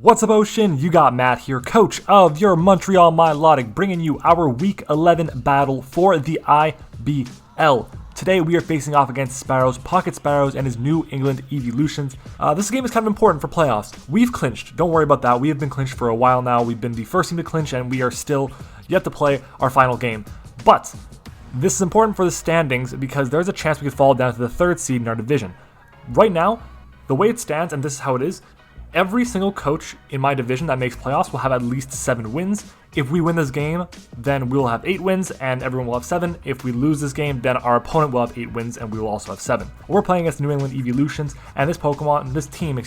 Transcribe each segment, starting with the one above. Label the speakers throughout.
Speaker 1: What's up, Ocean? You got Matt here, coach of your Montreal Milotics, bringing you our Week 11 battle for the IBL. Today we are facing off against Sparrows, Pocket Sparrows, and his New England Eeveelutions. This game is kind of important for playoffs. We've clinched. Don't worry about that. We have been clinched for a while now. We've been the first team to clinch, and we are still yet to play our final game. But this is important for the standings because there's a chance we could fall down to the 3rd seed in our division. Right now, the way it stands, and this is how it is, every single coach in my division that makes playoffs will have at least 7 wins. If we win this game, then we will have 8 wins and everyone will have 7. If we lose this game, then our opponent will have 8 wins and we will also have 7. We're playing against the New England Eeveelutions, and this team,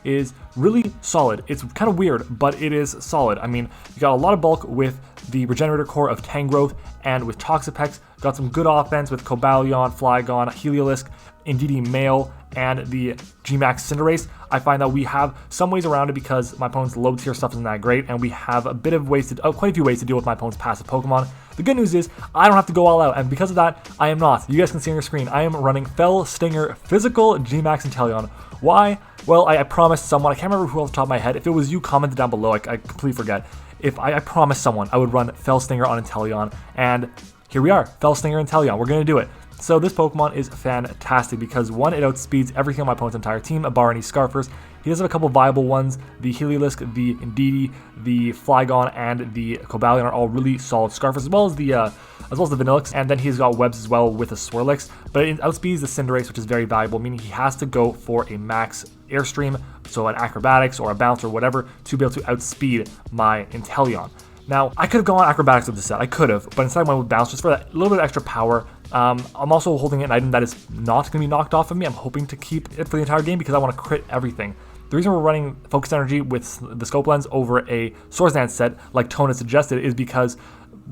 Speaker 1: is really solid. It's kind of weird, but it is solid. I mean, you got a lot of bulk with the Regenerator Core of Tangrowth and with Toxapex. Got some good offense with Cobalion, Flygon, Heliolisk, Indeedee Male, and the GMAX CINDERACE. I find that we have some ways around it because my opponent's low tier stuff isn't that great, and we have a bit of ways quite a few ways to deal with my opponent's passive Pokemon. The good news is I don't have to go all out, and because of that, I am not. You guys can see on your screen, I am running Fell, Stinger, Physical, GMAX, Inteleon. Why? Well, I promised someone, I can't remember who off the top of my head. If it was you, comment it down below. I completely forget. If I promised someone I would run Fell, Stinger on Inteleon, and here we are, Fell, Stinger, Inteleon. We're going to do it. So this Pokemon is fantastic because one, it outspeeds everything on my opponent's entire team, bar any Scarfers. He does have a couple viable ones. The Heliolisk, the Indeedee, the Flygon, and the Cobalion are all really solid Scarfers, as well as the Vanillix, and then he's got webs as well with a Swirlix. But it outspeeds the Cinderace, which is very valuable, meaning he has to go for a max Airstream, so an Acrobatics or a Bounce or whatever, to be able to outspeed my Inteleon. Now, I could have gone Acrobatics with this set, I could have, but instead I went with Bounce just for that little bit of extra power. I'm also holding an item that is not going to be knocked off of me. I'm hoping to keep it for the entire game because I want to crit everything. The reason we're running Focus Energy with the Scope Lens over a Swords Dance set, like Tone has suggested, is because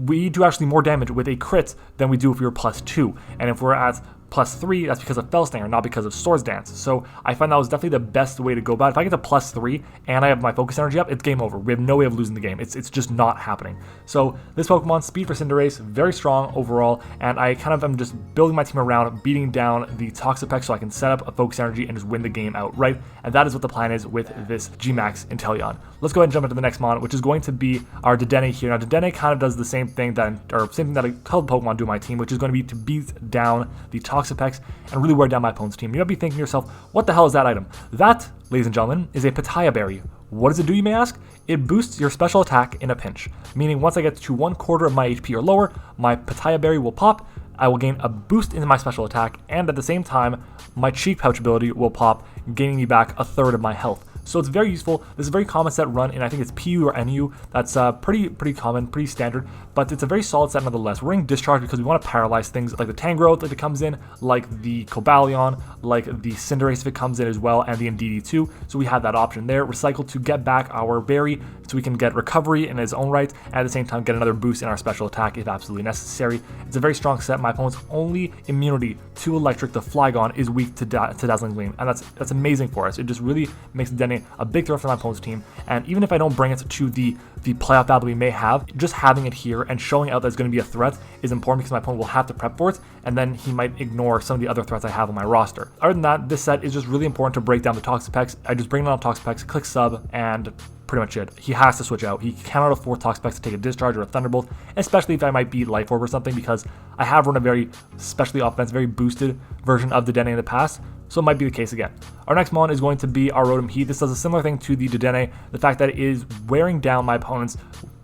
Speaker 1: we do actually more damage with a crit than we do if we were +2. And if we're at +3, that's because of Fell Stinger, not because of Swords Dance. So I find that was definitely the best way to go about it. If I get to +3 and I have my Focus Energy up, it's game over. We have no way of losing the game. It's just not happening. So this Pokemon, speed for Cinderace, very strong overall, and I kind of am just building my team around beating down the Toxapex so I can set up a Focus Energy and just win the game outright. And that is what the plan is with this GMAX Inteleon. Let's go ahead and jump into the next mon, which is going to be our Dedenne here. Now Dedenne kind of does the same thing that a couple Pokemon do on my team, which is going to be to beat down the Toxapex and really wear down my opponent's team. You might be thinking to yourself, what the hell is that item? That, ladies and gentlemen, is a Pitaya Berry. What does it do, you may ask? It boosts your special attack in a pinch, meaning once I get to 1/4 of my HP or lower, my Pitaya Berry will pop, I will gain a boost in my special attack, and at the same time, my Cheek Pouch ability will pop, gaining me back 1/3 of my health. So it's very useful. This is a very common set run, and I think it's PU or NU. That's pretty common, pretty standard, but it's a very solid set nonetheless. We're in Discharge because we want to paralyze things like the Tangrowth if it comes in, like the Cobalion, like the Cinderace if it comes in as well, and the Indeedee too. So we have that option there. Recycle to get back our berry so we can get recovery in its own right, and at the same time get another boost in our special attack if absolutely necessary. It's a very strong set. My opponent's only immunity to Electric, the Flygon, is weak to Dazzling Gleam, and that's amazing for us. It just really makes Dedenne a big threat for my opponent's team, and even if I don't bring it to the playoff battle we may have, just having it here and showing out that it's going to be a threat is important because my opponent will have to prep for it, and then he might ignore some of the other threats I have on my roster. Other than that, this set is just really important to break down the Toxapex. I just bring down Toxapex, click sub, and pretty much it. He has to switch out. He cannot afford Toxapex to take a Discharge or a Thunderbolt, especially if I might beat Life Orb or something, because I have run a very specially offense, very boosted version of the Dedenne in the past, so it might be the case again. Our next mon is going to be our Rotom Heat. This does a similar thing to the Dedenne, the fact that it is wearing down my opponent's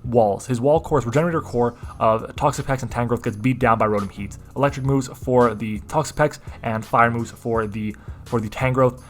Speaker 1: walls. His wall core, his Regenerator Core of Toxapex and Tangrowth gets beat down by Rotom Heat. Electric moves for the Toxapex and Fire moves for the Tangrowth.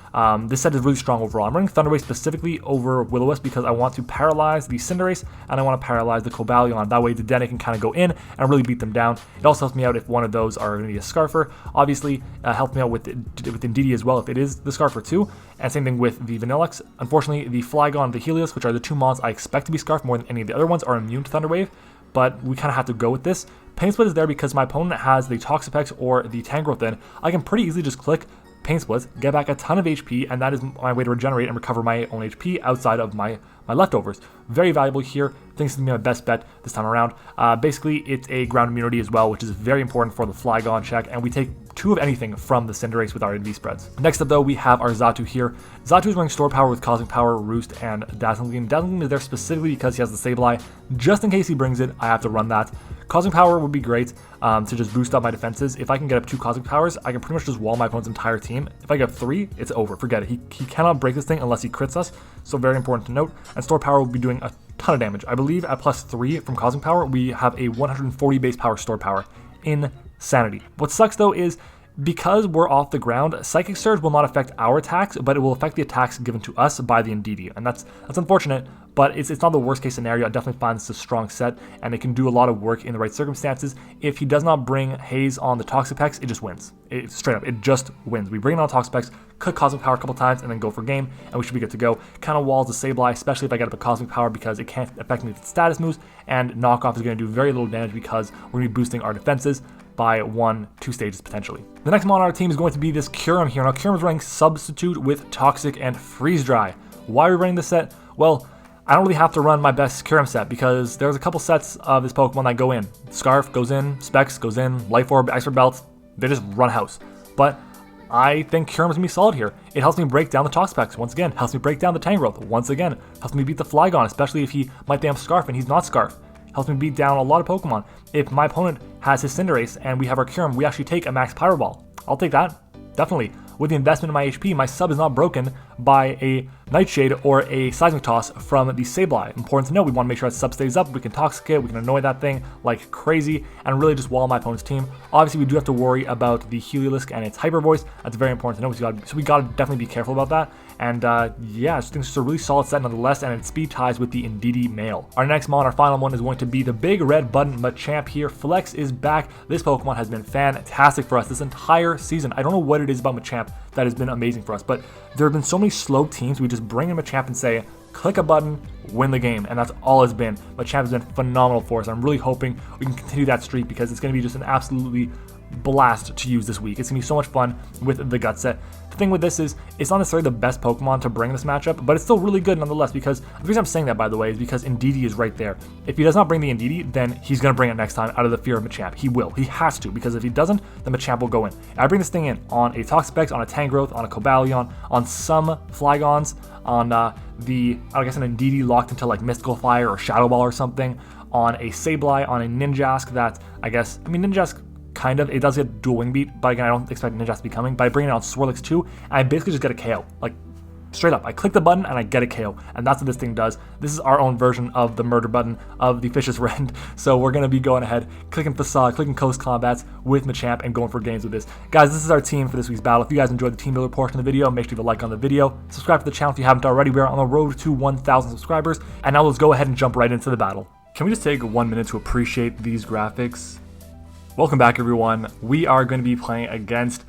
Speaker 1: This set is really strong overall. I'm running Thunder Wave specifically over Will-O-Wisp because I want to paralyze the Cinderace and I want to paralyze the Cobalion. That way the Dedenne can kind of go in and really beat them down. It also helps me out if one of those are going to be a Scarfer. Obviously, helps me out with Indeedee as well if it is the Scarfer too. And same thing with the Vanillix. Unfortunately, the Flygon and the Helios, which are the 2 mons I expect to be Scarfed more than any of the other ones, are immune to Thunder Wave, but we kind of have to go with this. Pain Split is there because my opponent has the Toxapex or the Tangrowth in. I can pretty easily just click Pain Splits, get back a ton of HP, and that is my way to regenerate and recover my own HP outside of my leftovers. Very valuable here. I think it's going to be my best bet this time around. Basically, it's a ground immunity as well, which is very important for the Flygon check, and we take 2 of anything from the Cinderace with our NV spreads. Next up though, we have our XATU here. XATU is running Store Power with Cosmic Power, Roost, and Dazzling Gleam. Dazzling Gleam is there specifically because he has the Sableye. Just in case he brings it, I have to run that. Cosmic Power would be great to just boost up my defenses. If I can get up 2 Cosmic Powers, I can pretty much just wall my opponent's entire team. If I get 3, it's over. Forget it. He cannot break this thing unless he crits us, so very important to note. And Store Power will be doing a ton of damage. I believe at +3 from Cosmic Power, we have a 140 base power Store Power. Insanity. What sucks though is, because we're off the ground, Psychic Surge will not affect our attacks, but it will affect the attacks given to us by the Indeedee. And that's unfortunate, but it's not the worst case scenario. I definitely find this a strong set, and it can do a lot of work in the right circumstances. If he does not bring Haze on the Toxapex, it just wins. Straight up, it just wins. We bring it on Toxapex, click Cosmic Power a couple times, and then go for game, and we should be good to go. Kind of walls the Sableye, especially if I get up a Cosmic Power, because it can't affect me with status moves, and Knockoff is going to do very little damage because we're going to be boosting our defenses by 1-2 stages potentially. The next mon on our team is going to be this Kyurem here. Now Kyurem is running Substitute with Toxic and Freeze Dry. Why are we running this set? Well, I don't really have to run my best Kyurem set because there's a couple sets of this Pokemon that go in. Scarf goes in, Specs goes in, Life Orb, Expert Belt, they just run house. But I think Kyurem is going to be solid here. It helps me break down the Toxapex once again, helps me break down the Tangrowth once again, helps me beat the Flygon, especially if he might damn Scarf and he's not Scarf. Helps me beat down a lot of Pokemon. If my opponent has his Cinderace and we have our Kyurem, we actually take a Max Pyro Ball. I'll take that, definitely. With the investment in my HP, my sub is not broken by a Nightshade or a Seismic Toss from the Sableye. Important to note, we want to make sure that sub stays up, we can Toxic it, we can annoy that thing like crazy, and really just wall my opponent's team. Obviously, we do have to worry about the Eeveelutions and its Hyper Voice. That's very important to know, so we gotta definitely be careful about that. And yeah, I just think it's a really solid set nonetheless, and it speed ties with the Indeedee male. Our next mon, our final one, is going to be the big red button Machamp here. Flex is back. This Pokemon has been fantastic for us this entire season. I don't know what it is about Machamp that has been amazing for us, but there have been so many slow teams. We just bring in Machamp and say, click a button, win the game, and that's all it's been. Machamp has been phenomenal for us. I'm really hoping we can continue that streak because it's going to be just an absolutely blast to use this week. It's going to be so much fun with the Gut set. The thing with this is, it's not necessarily the best Pokemon to bring this matchup, but it's still really good nonetheless, because the reason I'm saying that, by the way, is because Indeedee is right there. If he does not bring the Indeedee, then he's going to bring it next time out of the fear of Machamp. He will. He has to, because if he doesn't, then Machamp will go in. I bring this thing in on a Toxapex, on a Tangrowth, on a Cobalion, on some Flygons, on I guess an Indeedee locked into like Mystical Fire or Shadow Ball or something, on a Sableye, on a Ninjask that, Ninjask kind of, it does get dual wing beat, but again, I don't expect Ninjask to be coming. But I bring it on Swirlix too, and I basically just get a KO. Like, straight up, I click the button and I get a KO, and that's what this thing does. This is our own version of the murder button of the Fish's Rend, so we're going to be going ahead, clicking Facade, clicking Coast Combats with Machamp, and going for games with this. Guys, this is our team for this week's battle. If you guys enjoyed the team builder portion of the video, make sure to leave a like on the video, subscribe to the channel if you haven't already. We're on the road to 1,000 subscribers, and now let's go ahead and jump right into the battle. Can we just take 1 minute to appreciate these graphics? Welcome back, everyone. We are going to be playing against,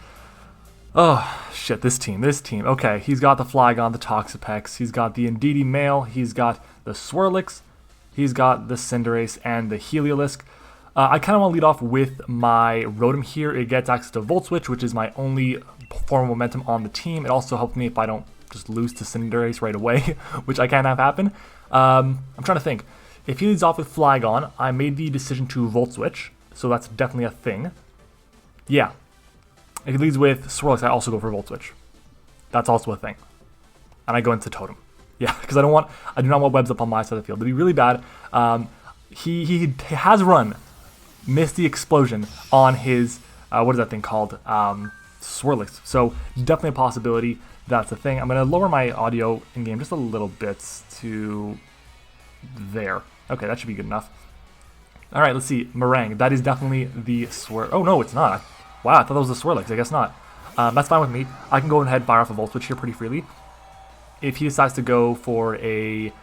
Speaker 1: oh shit, this team. Okay, he's got the Flygon, the Toxapex, he's got the Indeedee male, he's got the Swirlix, he's got the Cinderace, and the Eeveelutions. I kind of want to lead off with my Rotom here. It gets access to Volt Switch, which is my only form of momentum on the team. It also helps me if I don't just lose to Cinderace right away, which I can't have happen. I'm trying to think. If he leads off with Flygon, I made the decision to Volt Switch, so that's definitely a thing. Yeah. If he leads with Swirlix, I also go for Volt Switch. That's also a thing. And I go into Totem. Yeah, because I do not want webs up on my side of the field. It'd be really bad. He has run Misty Explosion on his, what is that thing called? Swirlix. So definitely a possibility that's a thing. I'm going to lower my audio in-game just a little bit to there. Okay, that should be good enough. All right, let's see. Meringue. That is definitely the Swirl. Oh, no, it's not. Wow, I thought that was the Swirlix. I guess not. That's fine with me. I can go ahead and fire off a Volt Switch here pretty freely. If he decides to go for a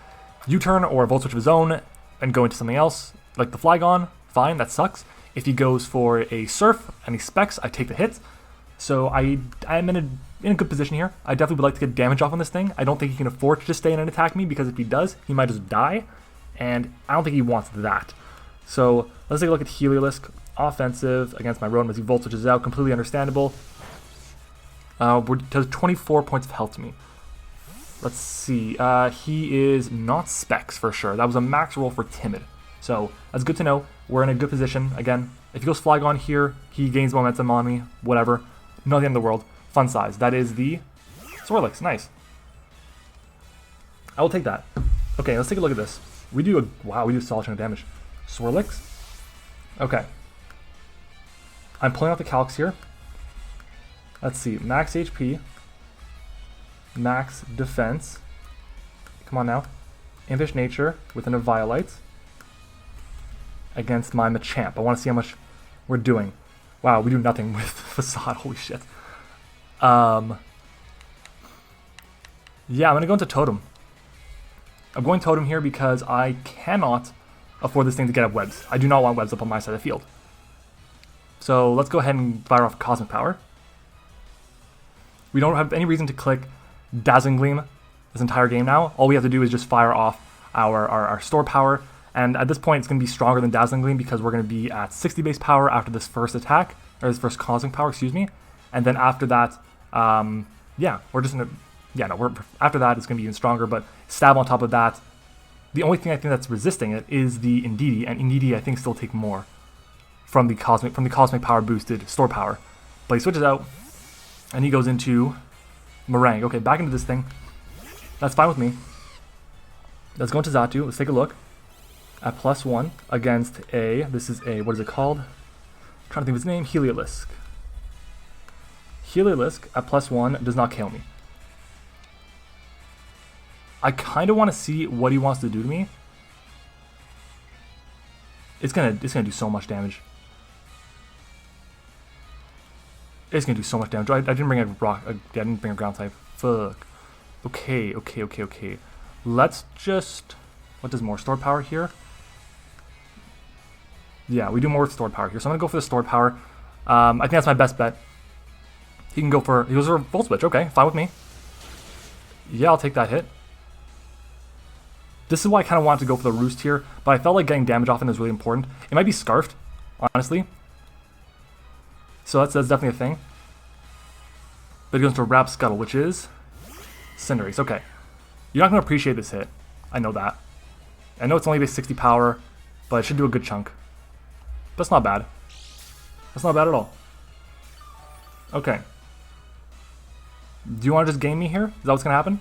Speaker 1: U-turn or a Volt Switch of his own and go into something else, like the Flygon, fine, that sucks. If he goes for a Surf and he Specs, I take the hit. So I'm in a good position here. I definitely would like to get damage off on this thing. I don't think he can afford to just stay in and attack me, because if he does, he might just die. And I don't think he wants that. So let's take a look at Eeveelutions. Offensive against my Rotom as he Volt Switches out. Completely understandable. Does 24 points of health to me. Let's see. He is not Specs for sure. That was a max roll for Timid. So that's good to know. We're in a good position. Again, if he goes Flygon here, he gains momentum on me. Whatever. Not the end of the world. Fun size. That is the Swirlix. Nice. I will take that. Okay, let's take a look at this. We do a... Wow, we do a solid chunk of damage. Swirlix? Okay. I'm pulling out the calcs here. Let's see. Max HP. Max defense. Come on now. Impish nature with an Eeveelutions against my Machamp. I want to see how much we're doing. Wow, we do nothing with Facade. Holy shit. Yeah, I'm going to go into Totem. I'm going Totem here because I cannot afford this thing to get up webs. I do not want webs up on my side of the field. So let's go ahead and fire off Cosmic Power. We don't have any reason to click Dazzling Gleam this entire game now. All we have to do is just fire off our store power. And at this point, it's going to be stronger than Dazzling Gleam because we're going to be at 60 base power after this first attack, or this first Cosmic Power, excuse me. And then after that, yeah, we're just going to, yeah, no, after that, it's going to be even stronger. But stab on top of that, the only thing I think that's resisting it is the Indeedee, and Indeedee I think still take more from the Cosmic Power boosted store power. But he switches out, and he goes into Meringue. Okay, back into this thing. That's fine with me. Let's go into XATU. Let's take a look. At +1 against a, this is a, what is it called? I'm trying to think of his name. Heliolisk. Heliolisk at +1 does not KO me. I kind of want to see what he wants to do to me. It's gonna do so much damage. It's gonna do so much damage. I didn't bring a rock. I didn't bring a ground type. Fuck. Okay. Let's just. What does more stored power here? Yeah, we do more with stored power here. So I'm gonna go for the stored power. I think that's my best bet. He can go for. He goes for Volt Switch. Okay, fine with me. Yeah, I'll take that hit. This is why I kind of wanted to go for the Roost here, but I felt like getting damage off it is really important. It might be Scarfed, honestly. So that's definitely a thing. But it goes to Rapscuttle, which is Cinderace. Okay. You're not going to appreciate this hit. I know that. I know it's only base 60 power, but it should do a good chunk. That's not bad. That's not bad at all. Okay. Do you want to just game me here? Is that what's going to happen?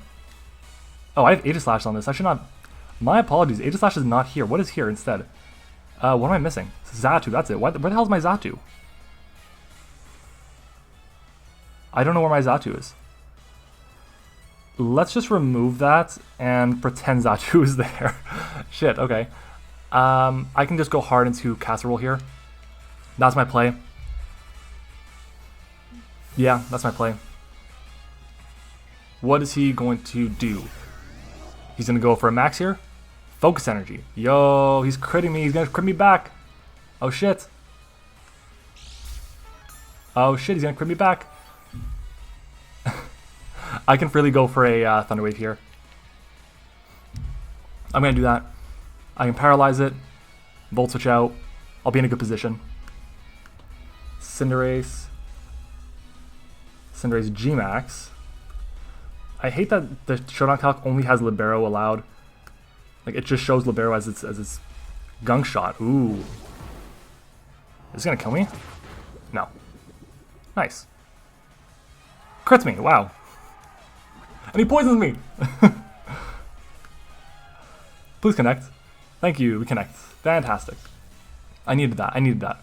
Speaker 1: Oh, I have Aegislash on this. I should not... My apologies. Aegislash is not here. What is here instead? What am I missing? XATU, that's it. Where the hell is my XATU? I don't know where my XATU is. Let's just remove that and pretend XATU is there. Shit, okay. I can just go hard into Casserole here. That's my play. Yeah, that's my play. What is he going to do? He's going to go for a max here. Focus Energy. Yo, he's critting me. He's going to crit me back. Oh, shit. Oh, shit. He's going to crit me back. I can freely go for a Thunder Wave here. I'm going to do that. I can paralyze it. Volt Switch out. I'll be in a good position. Cinderace. Cinderace GMAX. I hate that the Showdown Calc only has Libero allowed. Like, it just shows Libero as its Gunk Shot. Ooh. Is this gonna kill me? No. Nice. Crits me, wow. And he poisons me! Please connect. Thank you, we connect. Fantastic. I needed that,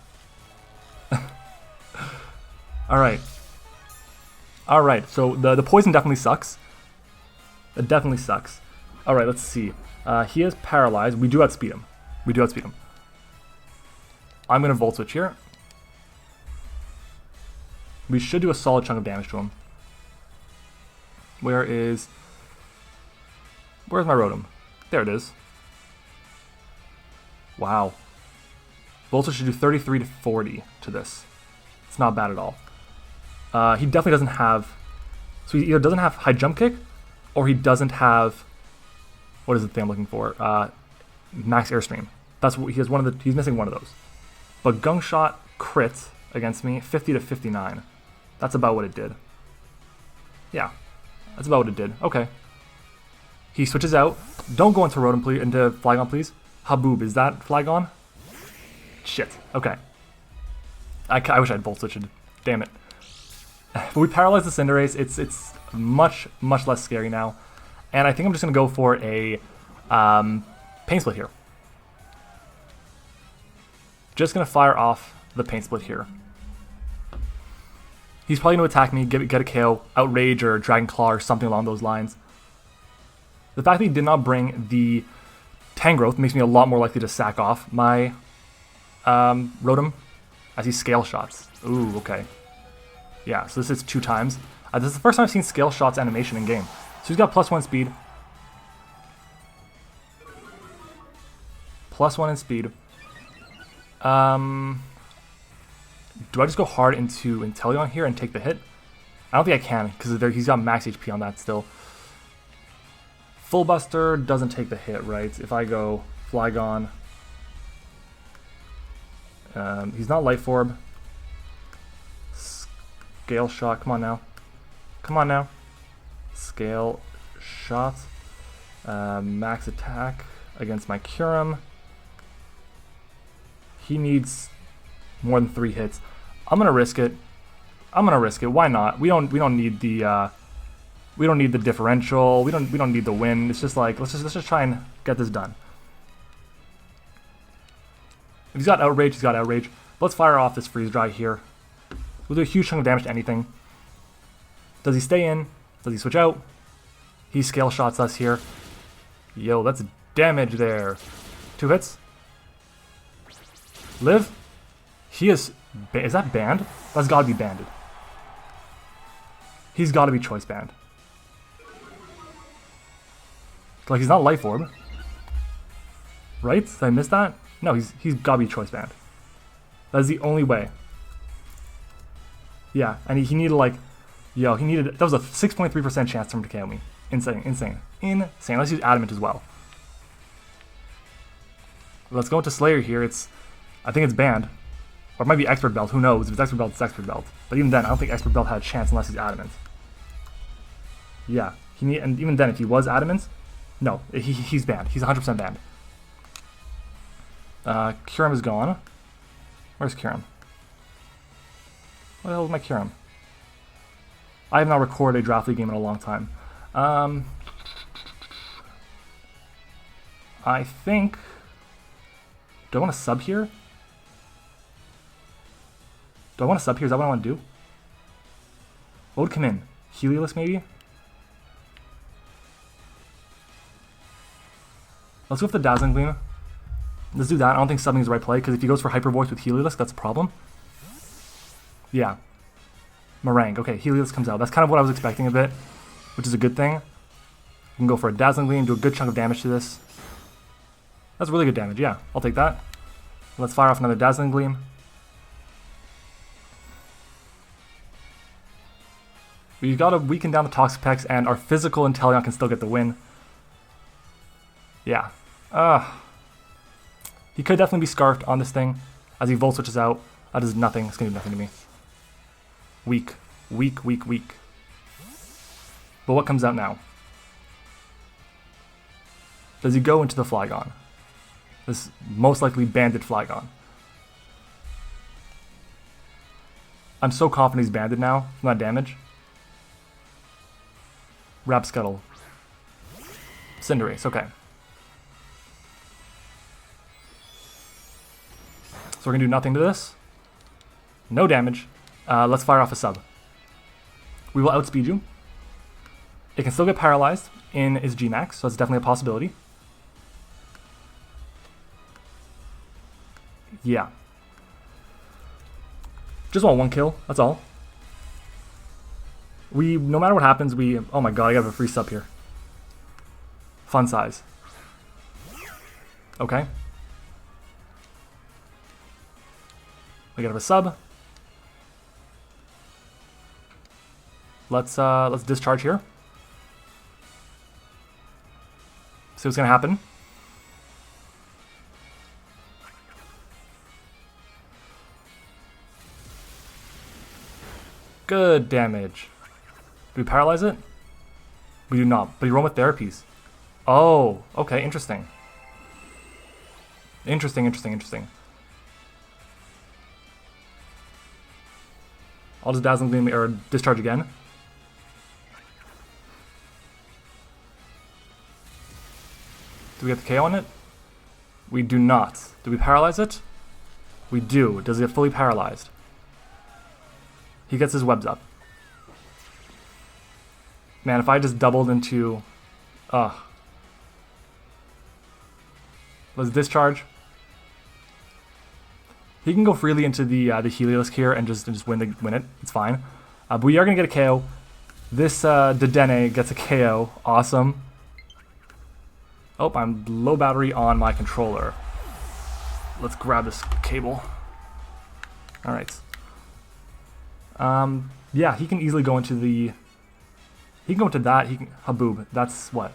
Speaker 1: Alright. Alright, so the poison definitely sucks. It definitely sucks. Alright, let's see. He is paralyzed. We do outspeed him. I'm going to Volt Switch here. We should do a solid chunk of damage to him. Where's my Rotom? There it is. Wow. Volt Switch should do 33 to 40 to this. It's not bad at all. He definitely doesn't have... So he either doesn't have High Jump Kick, or he doesn't have... What is the thing I'm looking for? Max Airstream. That's what he has. He's missing one of those. But Gunk Shot crit against me, 50 to 59. That's about what it did. Yeah, that's about what it did. Okay. He switches out. Don't go into Rotom, please. Into Flygon, please. Haboob, is that Flygon? Shit, okay. I wish I had Volt Switched. Damn it. But we paralyzed the Cinderace. It's much less scary now. And I think I'm just going to go for a Pain Split here. Just going to fire off the Pain Split here. He's probably going to attack me, get a KO, Outrage or Dragon Claw or something along those lines. The fact that he did not bring the Tangrowth makes me a lot more likely to sack off my Rotom as he Scale Shots. Ooh, okay. Yeah, so this is 2 times. This is the first time I've seen Scale Shots animation in game. So he's got +1 speed. +1 in speed. Do I just go hard into Inteleon here and take the hit? I don't think I can, because he's got max HP on that still. Full Buster doesn't take the hit, right? If I go Flygon. He's not Life Orb. Scale Shot, come on now. Come on now. Scale Shot. Max attack against my Kyurem. He needs more than 3 hits. I'm gonna risk it. Why not? We don't need the differential. We don't need the win. It's just like let's just try and get this done. If he's got Outrage, he's got Outrage. Let's fire off this Freeze Dry here. We'll do a huge chunk of damage to anything. Does he stay in? Does he switch out? He Scale Shots us here. Yo, that's damage there. 2 hits. Live. He is that banned? That's gotta be banded. He's gotta be Choice Banned. Like, he's not Life Orb. Right? Did I miss that? No, he's gotta be Choice Banned. That's the only way. Yeah, and he needed like, yo, that was a 6.3% chance for him to KO me. Insane. Let's use Adamant as well. Let's go into Slayer here. I think it's banned. Or it might be Expert Belt, who knows? If it's Expert Belt, it's Expert Belt. But even then, I don't think Expert Belt had a chance unless he's Adamant. Yeah, and even then, if he was Adamant, no, he's banned. He's 100% banned. Kyurem is gone. Where's Kyurem? Where the hell is my Kyurem? I have not recorded a Draft League game in a long time. I think... Do I want to sub here? Is that what I want to do? What would come in? Heliolisk maybe? Let's go with the Dazzling Gleam. Let's do that. I don't think subbing is the right play, because if he goes for Hyper Voice with Heliolisk, that's a problem. Yeah. Meringue. Okay, Heliolisk comes out. That's kind of what I was expecting a bit, which is a good thing. You can go for a Dazzling Gleam, do a good chunk of damage to this. That's really good damage, yeah. I'll take that. Let's fire off another Dazzling Gleam. We've got to weaken down the Toxapex, and our physical Inteleon can still get the win. Yeah. He could definitely be Scarfed on this thing as he Volt Switches out. That is nothing. It's going to do nothing to me. Weak. But what comes out now? Does he go into the Flygon? This most likely banded Flygon. I'm so confident he's banded now from that damage. Rapscuttle. Cinderace, okay. So we're going to do nothing to this. No damage. Let's fire off a sub. We will outspeed you. It can still get paralyzed in its GMAX, so that's definitely a possibility. Yeah. Just want 1 kill, that's all. No matter what happens, oh my god, I got a free sub here. Fun size. Okay. We gotta have a sub. Let's discharge here. See what's gonna happen. Good damage. Do we paralyze it? We do not, but you roam with therapies. Oh, okay, interesting. Interesting, interesting, interesting. I'll just Dazzling Gleam or Discharge again. Do we get the KO on it? We do not. Do we paralyze it? We do. Does it get fully paralyzed? He gets his webs up. Man, if I just doubled into... Let's discharge. He can go freely into the Heliolisk here and just win it. It's fine. But we are going to get a KO. This Dedenne gets a KO. Awesome. Oh, I'm low battery on my controller. Let's grab this cable. Alright. Yeah, he can easily go into the... He can go into that. He can... Haboob. That's what?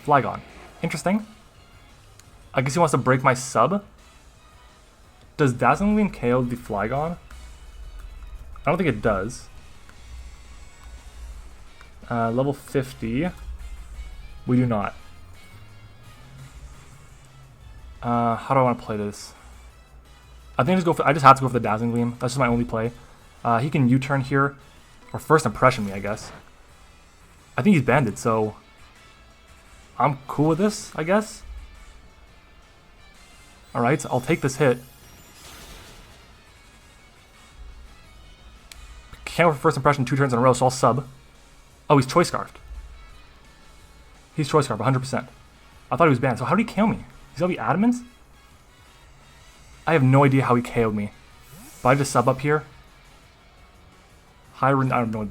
Speaker 1: Flygon. Interesting. I guess he wants to break my sub. Does Dazzling Gleam KO the Flygon? I don't think it does. Level 50. We do not. How do I want to play this? I think I just have to go for the Dazzling Gleam. That's just my only play. He can U-turn here, or First Impression me, I guess. I think he's banded, so I'm cool with this, I guess. Alright, I'll take this hit. Can't go for First Impression 2 turns in a row, so I'll sub. Oh, he's Choice Scarfed. He's Choice Scarfed, 100%. I thought he was banned, so how did he KO me? He's gonna be Adamant? I have no idea how he KO'd me. But I just sub up here. I don't know.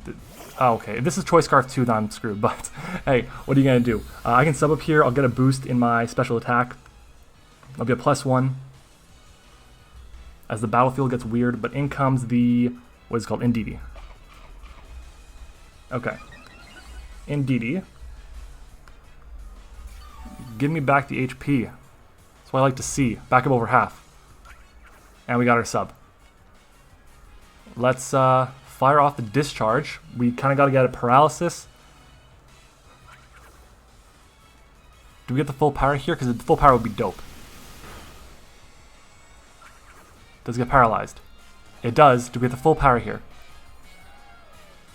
Speaker 1: Oh, okay. If this is Choice Scarf 2, then I'm screwed. But, hey, what are you going to do? I can sub up here. I'll get a boost in my special attack. I'll be a +1. As the battlefield gets weird. But in comes the... What is it called? Indeedee. Okay. Indeedee. Give me back the HP. That's what I like to see. Back up over half. And we got our sub. Let's fire off the discharge. We kind of got to get a paralysis. Do we get the full power here? Because the full power would be dope. Does it get paralyzed? It does. Do we get the full power here?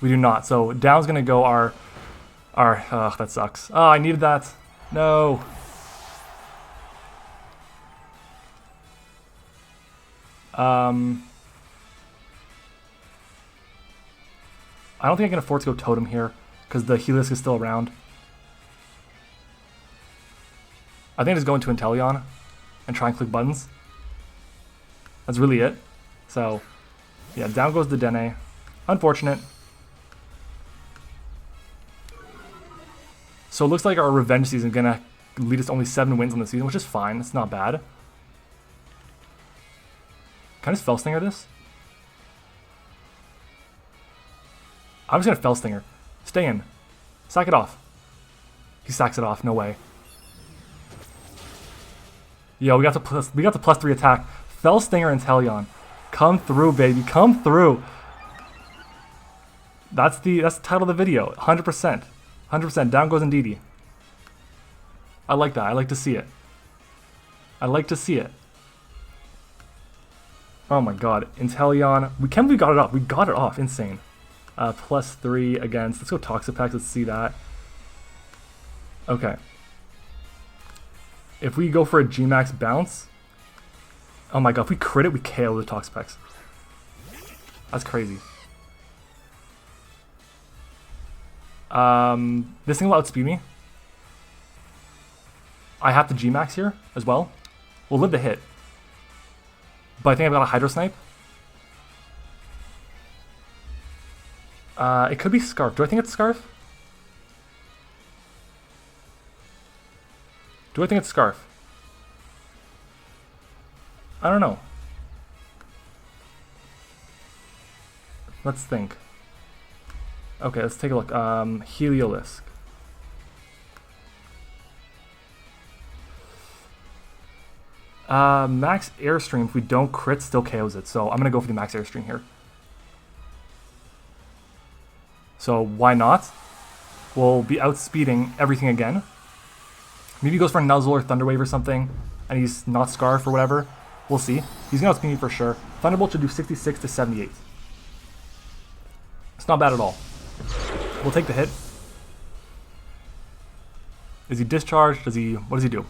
Speaker 1: We do not. So down's going to go our... that sucks. Oh, I needed that. No. I don't think I can afford to go Totem here, because the Heliolisk is still around. I think I just go into Inteleon and try and click buttons. That's really it. So, yeah, down goes the Dedenne. Unfortunate. So it looks like our revenge season is going to lead us to only 7 wins on the season, which is fine. It's not bad. Can I just Fell Stinger this? I'm just going to Fell Stinger. Stay in. Sack it off. He sacks it off. No way. Yo, we got the +3 attack. Fell Stinger and Inteleon. Come through, baby. Come through. That's the title of the video. 100%. 100%. Down goes Indeedee. I like that. I like to see it. I like to see it. Oh my god. Inteleon. We can't believe we got it off. We got it off. Insane. +3 against. Let's go Toxapex. Let's see that. Okay. If we go for a GMAX bounce. Oh my god. If we crit it, we KO the Toxapex. That's crazy. This thing will outspeed me. I have to GMAX here as well. We'll live the hit. But I think I've got a Hydro Snipe. It could be Scarf. Do I think it's Scarf? Do I think it's Scarf? I don't know. Let's think. Okay, let's take a look. Heliolisk. Max Airstream, if we don't crit, still KOs it. So I'm going to go for the Max Airstream here. So why not? We'll be outspeeding everything again. Maybe he goes for a Nuzzle or Thunder Wave or something, and he's not Scarf or whatever. We'll see. He's going to outspeed me for sure. Thunderbolt should do 66 to 78. It's not bad at all. We'll take the hit. Is he discharged? Does he? What does he do?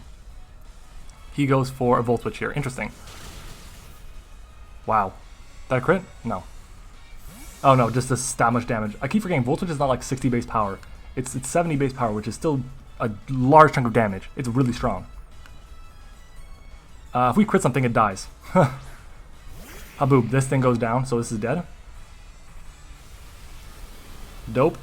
Speaker 1: He goes for a Volt Switch here. Interesting. Wow. That a crit? No. Oh no, just this that much damage. I keep forgetting Volt Switch is not like 60 base power. It's 70 base power, which is still a large chunk of damage. It's really strong. If we crit something, it dies. Haboob, this thing goes down, so this is dead. Dope.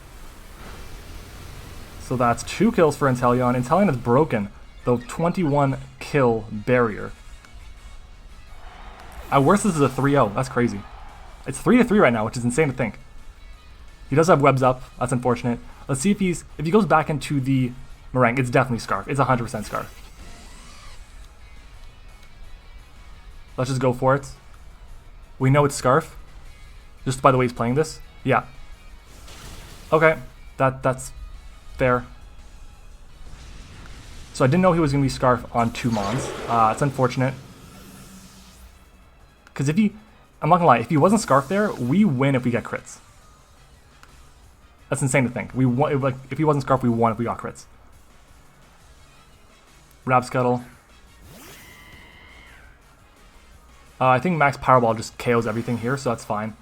Speaker 1: So that's 2 kills for Inteleon. Inteleon is broken, though 21 kill barrier. At worst, this is a 3-0. That's crazy. It's 3-3 right now, which is insane to think. He does have webs up. That's unfortunate. Let's see if he goes back into the Meringue. It's definitely Scarf. It's 100% Scarf. Let's just go for it. We know it's Scarf, just by the way he's playing this. Yeah. Okay, that's fair. So I didn't know he was going to be Scarf on 2 Mons. It's unfortunate. Because I'm not going to lie, if he wasn't Scarf there, we win if we get crits. That's insane to think. We won, like, if he wasn't Scarf, we won if we got crits. Rapscuttle. I think Max Powerball just KOs everything here, so that's fine.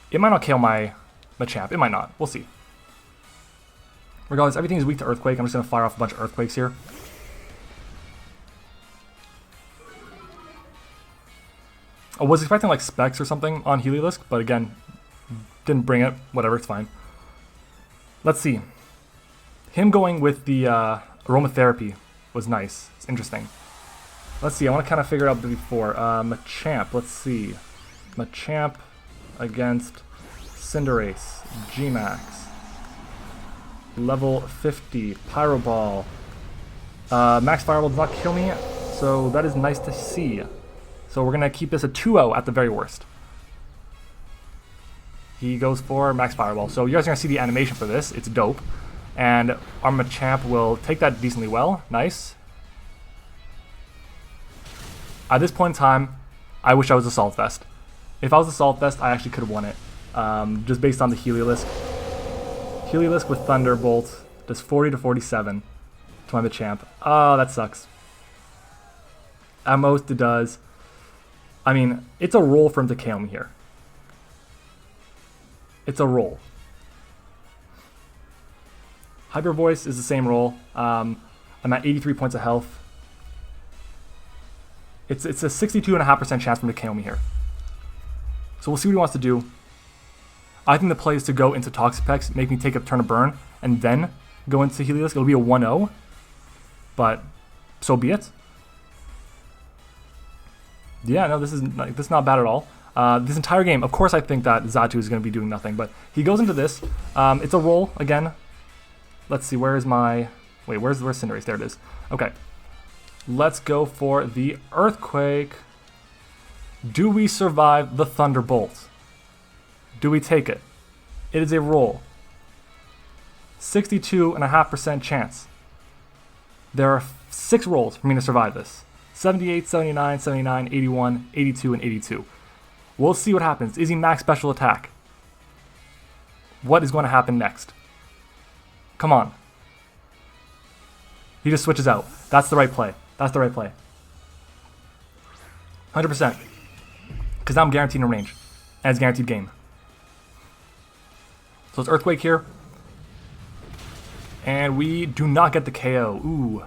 Speaker 1: It might not KO my Machamp. It might not. We'll see. Regardless, everything is weak to Earthquake. I'm just going to fire off a bunch of Earthquakes here. I was expecting like Specs or something on Heliolisk, but again, didn't bring it. Whatever, it's fine. Let's see. Him going with the Aromatherapy was nice. It's interesting. Let's see, I want to kind of figure out before. Machamp, let's see. Machamp against Cinderace, GMAX. Level 50, Pyro Ball. Max Fireball does not kill me, so that is nice to see. So we're going to keep this a 2-0 at the very worst. He goes for Max Fireball. So you guys are going to see the animation for this. It's dope. And our Machamp will take that decently well. Nice. At this point in time, I wish I was a Salt Vest. If I was a Salt Vest, I actually could have won it. Just based on the Heliolisk. Heliolisk with Thunderbolt does 40 to 47 to my Machamp. Oh, that sucks. At most, it does. I mean, it's a roll for him to KO me here. It's a roll. Hyper Voice is the same roll. I'm at 83 points of health. It's a 62.5% chance for him to KO me here. So we'll see what he wants to do. I think the play is to go into Toxapex, make me take a turn of burn, and then go into Heliolisk. It'll be a 1-0, but so be it. Yeah, no, this is not bad at all. This entire game, of course I think that XATU is going to be doing nothing, but he goes into this. It's a roll, again. Let's see, where's Cinderace? There it is. Okay. Let's go for the Earthquake. Do we survive the Thunderbolt? Do we take it? It is a roll. 62.5% chance. There are 6 rolls for me to survive this. 78, 79, 79, 81, 82, and 82. We'll see what happens. Is he max special attack? What is going to happen next? Come on. He just switches out. That's the right play. That's the right play. 100%. Because now I'm guaranteed in range. And it's guaranteed game. So it's Earthquake here. And we do not get the KO. Ooh.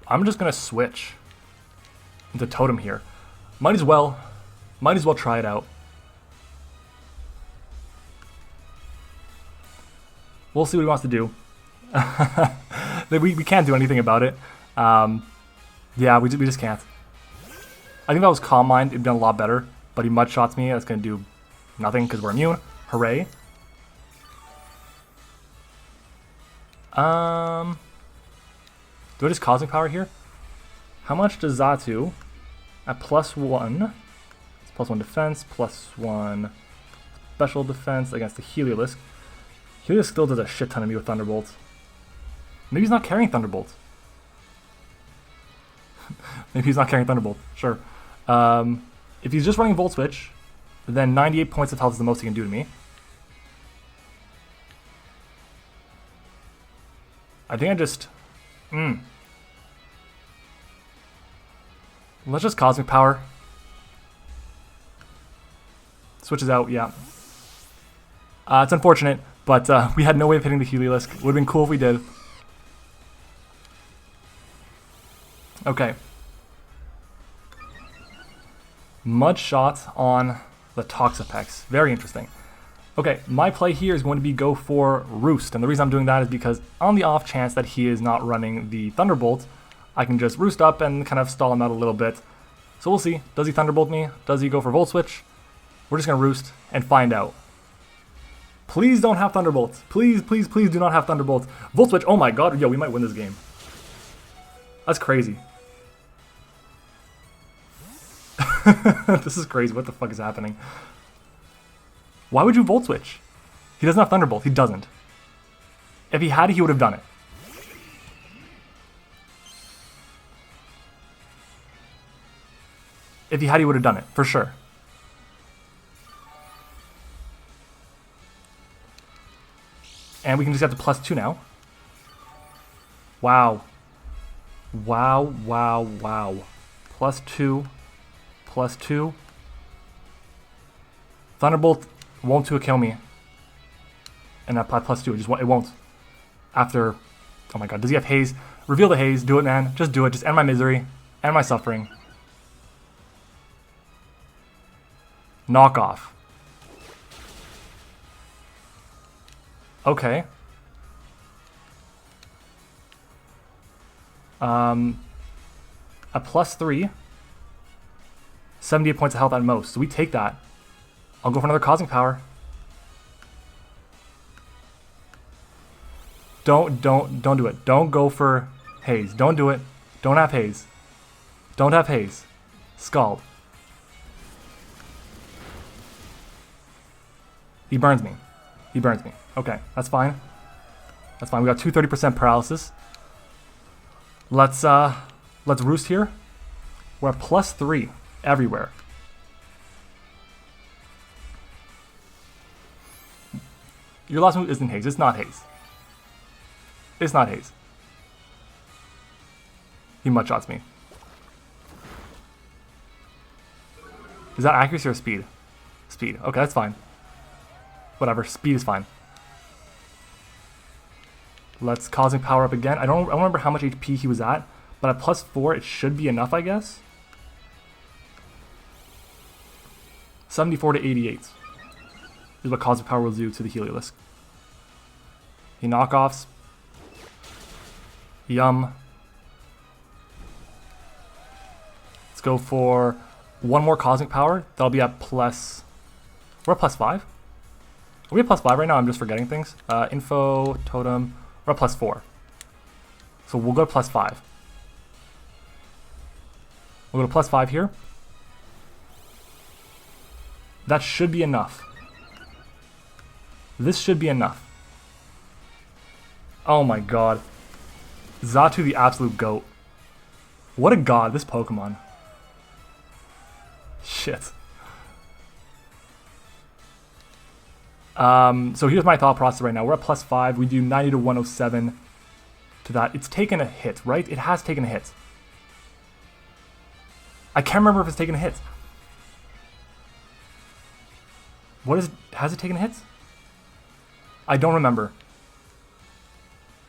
Speaker 1: I'm just going to switch into Totem here. Might as well try it out. We'll see what he wants to do. we can't do anything about it. Yeah, we just can't. I think that was Calm Mind. It'd done a lot better. But he Mud Shots me. That's going to do nothing because we're immune. Hooray. Do I just Cosmic Power here? How much does XATU at +1? It's +1 defense, +1 special defense against the Heliolisk. Helios still does a shit ton of me with Thunderbolt. Maybe he's not carrying Thunderbolt. Maybe he's not carrying Thunderbolt. Sure. If he's just running Volt Switch, then 98 points of health is the most he can do to me. I think I just... Let's just Cosmic Power. Switches out, yeah. It's unfortunate, but we had no way of hitting the Heliolisk. Would have been cool if we did. Okay. Mud Shot on the Toxapex. Very interesting. Okay, my play here is going to be go for Roost, and the reason I'm doing that is because on the off chance that he is not running the Thunderbolt, I can just Roost up and kind of stall him out a little bit. So we'll see. Does he Thunderbolt me? Does he go for Volt Switch? We're just going to Roost and find out. Please don't have Thunderbolt. Please, please, please do not have Thunderbolt. Volt Switch, oh my god, yo, we might win this game. That's crazy. This is crazy. What the fuck is happening? Why would you Volt Switch? He doesn't have Thunderbolt. He doesn't. If he had it, he would have done it. If he had, he would have done it, for sure. And we can just get to +2 now. Wow. Wow, wow, wow. +2. +2. Thunderbolt won't 2 kill me. And that +2, it won't. After, oh my god, does he have haze? Reveal the haze, do it, man. Just do it, just end my misery, end my suffering. Knock off. Okay. A +3. 78 points of health at most, so we take that. I'll go for another Cosmic Power. Don't do it. Don't go for haze. Don't do it. Don't have haze. Don't have haze. Scald. He burns me. He burns me. Okay, that's fine. That's fine. We got 230% paralysis. Let's Roost here. We're at +3 everywhere. Your last move isn't haze. It's not haze. It's not haze. He Mud Shots me. Is that accuracy or speed? Speed. Okay, that's fine. Whatever. Speed is fine. Let's Cosmic Power up again. I don't remember how much HP he was at, but at +4 it should be enough, I guess. 74 to 88 is what Cosmic Power will do to the Heliolisk. He knockoffs. Yum. Let's go for one more Cosmic Power. That'll be at +... We're at +5? Are we at +5 right now? I'm just forgetting things. Info, Totem. We're at +4. So we'll go to +5. We'll go to +5 here. That should be enough. This should be enough. Oh my god. XATU, the absolute GOAT. What a god, this Pokemon. Shit. So here's my thought process right now. We're at +5. We do 90 to 107 to that. It's taken a hit, right? It has taken a hit. I can't remember if it's taken a hit. What is it? Has it taken a hit? I don't remember.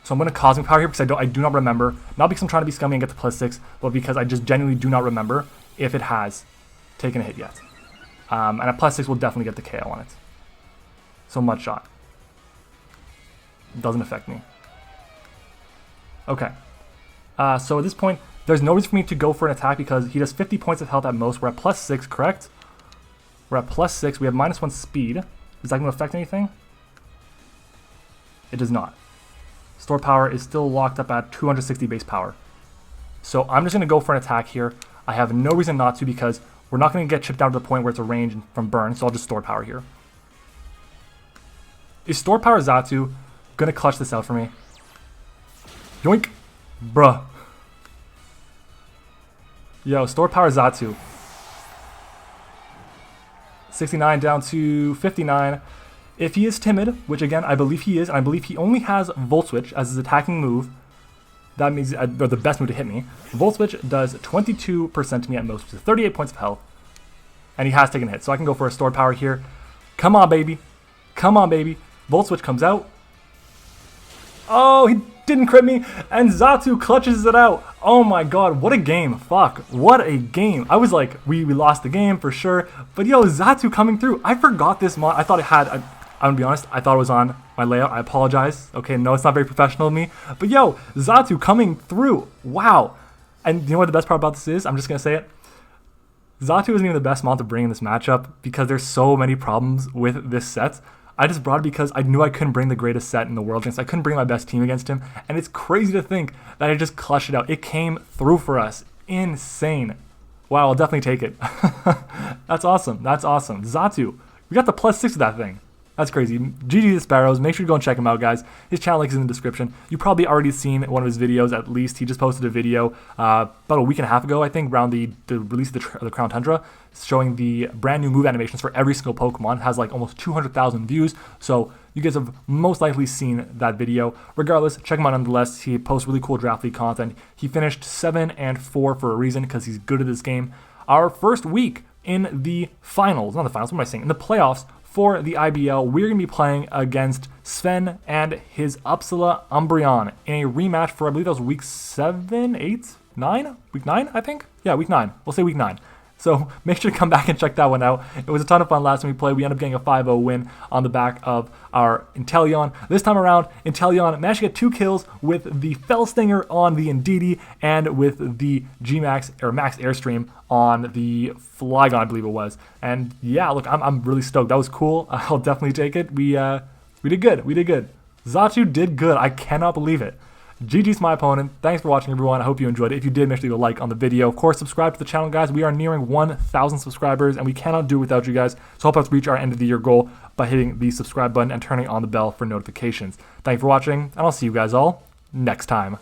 Speaker 1: So I'm going to Cosmic Power here because I do not remember. Not because I'm trying to be scummy and get to +6, but because I just genuinely do not remember if it has taken a hit yet. And at +6 we'll definitely get the KO on it. So Mud Shot. Doesn't affect me. Okay. So at this point, there's no reason for me to go for an attack because he does 50 points of health at most. We're at +6, correct? We're at +6. We have -1 speed. Is that going to affect anything? It does not. Store power is still locked up at 260 base power. So I'm just going to go for an attack here. I have no reason not to because we're not going to get chipped down to the point where it's a range from burn, so I'll just store power here. Is Store Power XATU gonna clutch this out for me? Yoink. Bruh. Yo, Store Power XATU. 69 down to 59. If he is timid, which again, I believe he is, and I believe he only has Volt Switch as his attacking move, that means or the best move to hit me. Volt Switch does 22% to me at most, which is 38 points of health. And he has taken a hit, so I can go for a Stored Power here. Come on, baby. Come on, baby. Volt Switch comes out. Oh, he didn't crit me, and XATU clutches it out. Oh my god, what a game. Fuck, what a game. I was like, we lost the game for sure. But yo, XATU coming through. I forgot this mod. I thought it had, I'm gonna be honest, I thought it was on my layout. I apologize. Okay, no, it's not very professional of me. But yo, XATU coming through. Wow. And you know what the best part about this is? I'm just gonna say it. XATU isn't even the best mod to bring in this matchup because there's so many problems with this set. I just brought it because I knew I couldn't bring the greatest set in the world against. I couldn't bring my best team against him, and it's crazy to think that I just clutched it out. It came through for us. Insane. Wow, I'll definitely take it. That's awesome. That's awesome. XATU, we got the +6 of that thing. That's crazy. GG the Sparrows. Make sure to go and check him out, guys. His channel link is in the description. You probably already seen one of his videos, at least. He just posted a video about a week and a half ago, I think, around the release of the Crown Tundra, showing the brand new move animations for every single Pokemon. It has like almost 200,000 views, so you guys have most likely seen that video. Regardless, check him out nonetheless. He posts really cool Draft League content. He finished 7-4 for a reason, because he's good at this game. Our first week in the finals, not the finals, what am I saying? In the playoffs, for the IBL, we're going to be playing against Sven and his Uppsala Umbreon in a rematch for, I believe that was week 7, 8, 9? Week 9, I think? Yeah, week 9. We'll say week 9. So make sure to come back and check that one out. It was a ton of fun last time we played. We ended up getting a 5-0 win on the back of our Inteleon. This time around, Inteleon managed to get 2 kills with the Fell Stinger on the Indeedee and with the GMAX or Max Airstream on the Flygon, I believe it was. And yeah, look, I'm really stoked. That was cool. I'll definitely take it. We did good. We did good. XATU did good. I cannot believe it. GG's my opponent. Thanks for watching, everyone. I hope you enjoyed it. If you did, make sure to leave a like on the video. Of course, subscribe to the channel, guys. We are nearing 1,000 subscribers, and we cannot do it without you guys. So help us reach our end of the year goal by hitting the subscribe button and turning on the bell for notifications. Thank you for watching, and I'll see you guys all next time.